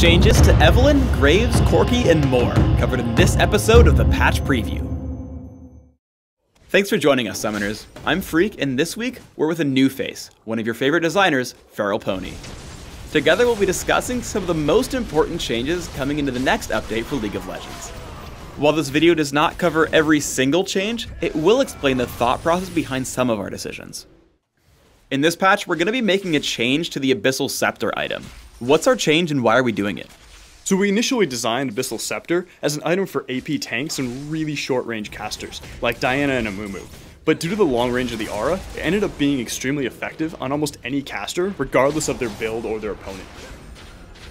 Changes to Evelynn, Graves, Corki, and more, covered in this episode of the Patch Preview. Thanks for joining us, Summoners. I'm Freak, and this week, we're with a new face, one of your favorite designers, Feral Pony. Together, we'll be discussing some of the most important changes coming into the next update for League of Legends. While this video does not cover every single change, it will explain the thought process behind some of our decisions. In this patch, we're going to be making a change to the Abyssal Scepter item. What's our change and why are we doing it? So we initially designed Abyssal Scepter as an item for AP tanks and really short range casters, like Diana and Amumu. But due to the long range of the aura, it ended up being extremely effective on almost any caster, regardless of their build or their opponent.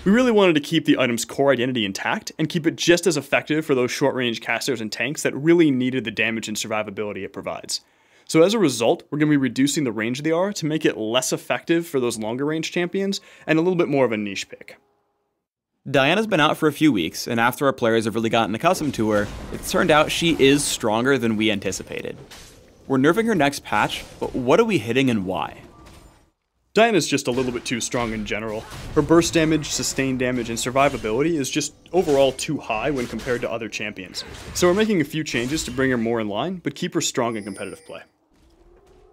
We really wanted to keep the item's core identity intact and keep it just as effective for those short range casters and tanks that really needed the damage and survivability it provides. So as a result, we're going to be reducing the range of the aura to make it less effective for those longer range champions and a little bit more of a niche pick. Diana's been out for a few weeks, and after our players have really gotten accustomed to her, it's turned out she is stronger than we anticipated. We're nerfing her next patch, but what are we hitting and why? Diana's just a little bit too strong in general. Her burst damage, sustained damage, and survivability is just overall too high when compared to other champions. So we're making a few changes to bring her more in line, but keep her strong in competitive play.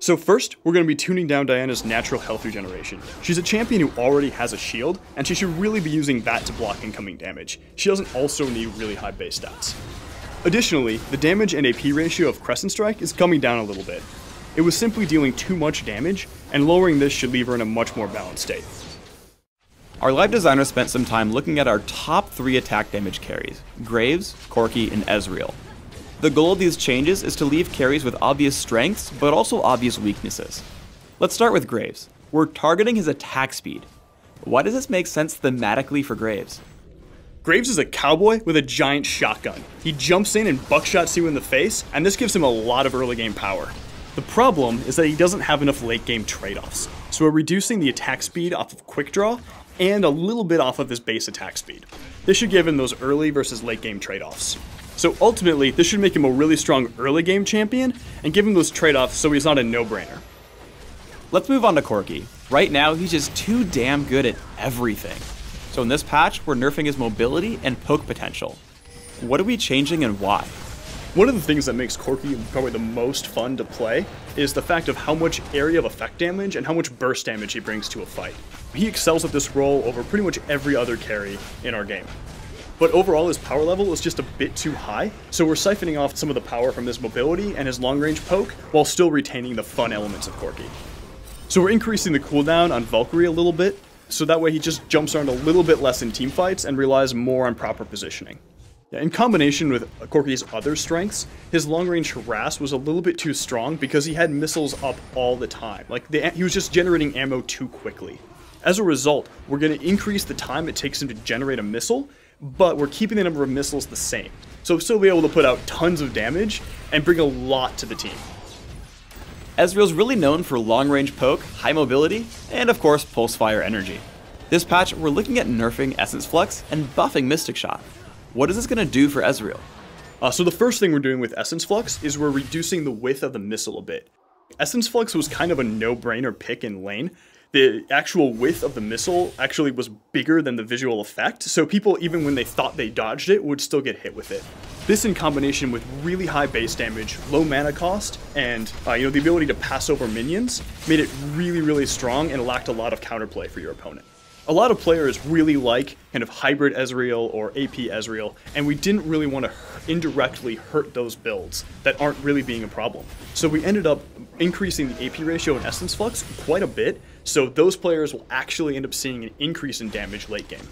So first, we're going to be tuning down Diana's natural health regeneration. She's a champion who already has a shield, and she should really be using that to block incoming damage. She doesn't also need really high base stats. Additionally, the damage and AP ratio of Crescent Strike is coming down a little bit. It was simply dealing too much damage, and lowering this should leave her in a much more balanced state. Our live designer spent some time looking at our top 3 attack damage carries, Graves, Corki, and Ezreal. The goal of these changes is to leave carries with obvious strengths, but also obvious weaknesses. Let's start with Graves. We're targeting his attack speed. Why does this make sense thematically for Graves? Graves is a cowboy with a giant shotgun. He jumps in and buckshots you in the face, and this gives him a lot of early game power. The problem is that he doesn't have enough late game trade-offs, so we're reducing the attack speed off of quick draw and a little bit off of his base attack speed. This should give him those early versus late game trade-offs. So ultimately, this should make him a really strong early game champion and give him those trade-offs so he's not a no-brainer. Let's move on to Corki. Right now, he's just too damn good at everything. So in this patch, we're nerfing his mobility and poke potential. What are we changing and why? One of the things that makes Corki probably the most fun to play is the fact of how much area of effect damage and how much burst damage he brings to a fight. He excels at this role over pretty much every other carry in our game. But overall his power level is just a bit too high, so we're siphoning off some of the power from his mobility and his long range poke while still retaining the fun elements of Corki. So we're increasing the cooldown on Valkyrie a little bit, so that way he just jumps around a little bit less in teamfights and relies more on proper positioning. In combination with Corki's other strengths, his long-range harass was a little bit too strong because he had missiles up all the time. He was just generating ammo too quickly. As a result, we're going to increase the time it takes him to generate a missile, but we're keeping the number of missiles the same. So he'll still be able to put out tons of damage and bring a lot to the team. Ezreal's really known for long-range poke, high mobility, and of course pulse fire energy. This patch, we're looking at nerfing Essence Flux and buffing Mystic Shot. What is this going to do for Ezreal? So the first thing we're doing with Essence Flux is we're reducing the width of the missile a bit. Essence Flux was kind of a no-brainer pick in lane. The actual width of the missile actually was bigger than the visual effect, so people, even when they thought they dodged it, would still get hit with it. This in combination with really high base damage, low mana cost, and the ability to pass over minions, made it really, really strong and lacked a lot of counterplay for your opponent. A lot of players really like kind of hybrid Ezreal or AP Ezreal, and we didn't really want to indirectly hurt those builds that aren't really being a problem. So we ended up increasing the AP ratio in Essence Flux quite a bit, so those players will actually end up seeing an increase in damage late game.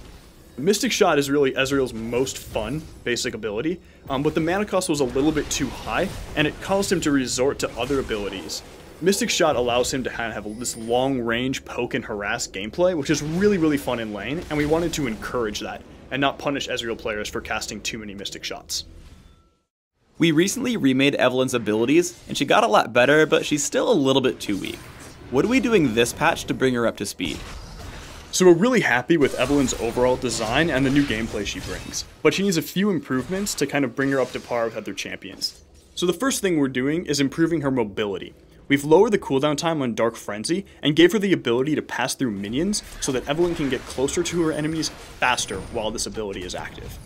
Mystic Shot is really Ezreal's most fun basic ability, but the mana cost was a little bit too high, and it caused him to resort to other abilities. Mystic Shot allows him to kind of have this long-range poke and harass gameplay, which is really, really fun in lane, and we wanted to encourage that, and not punish Ezreal players for casting too many Mystic Shots. We recently remade Evelynn's abilities, and she got a lot better, but she's still a little bit too weak. What are we doing this patch to bring her up to speed? So we're really happy with Evelynn's overall design and the new gameplay she brings, but she needs a few improvements to kind of bring her up to par with other champions. So the first thing we're doing is improving her mobility. We've lowered the cooldown time on Dark Frenzy and gave her the ability to pass through minions so that Evelynn can get closer to her enemies faster while this ability is active.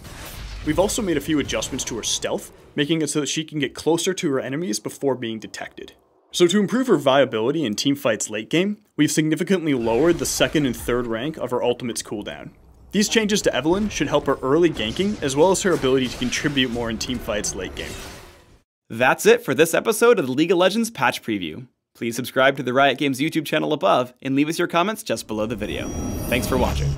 We've also made a few adjustments to her stealth, making it so that she can get closer to her enemies before being detected. So to improve her viability in teamfights late game, we've significantly lowered the second and third rank of her ultimate's cooldown. These changes to Evelynn should help her early ganking as well as her ability to contribute more in teamfights late game. That's it for this episode of the League of Legends Patch Preview. Please subscribe to the Riot Games YouTube channel above and leave us your comments just below the video. Thanks for watching.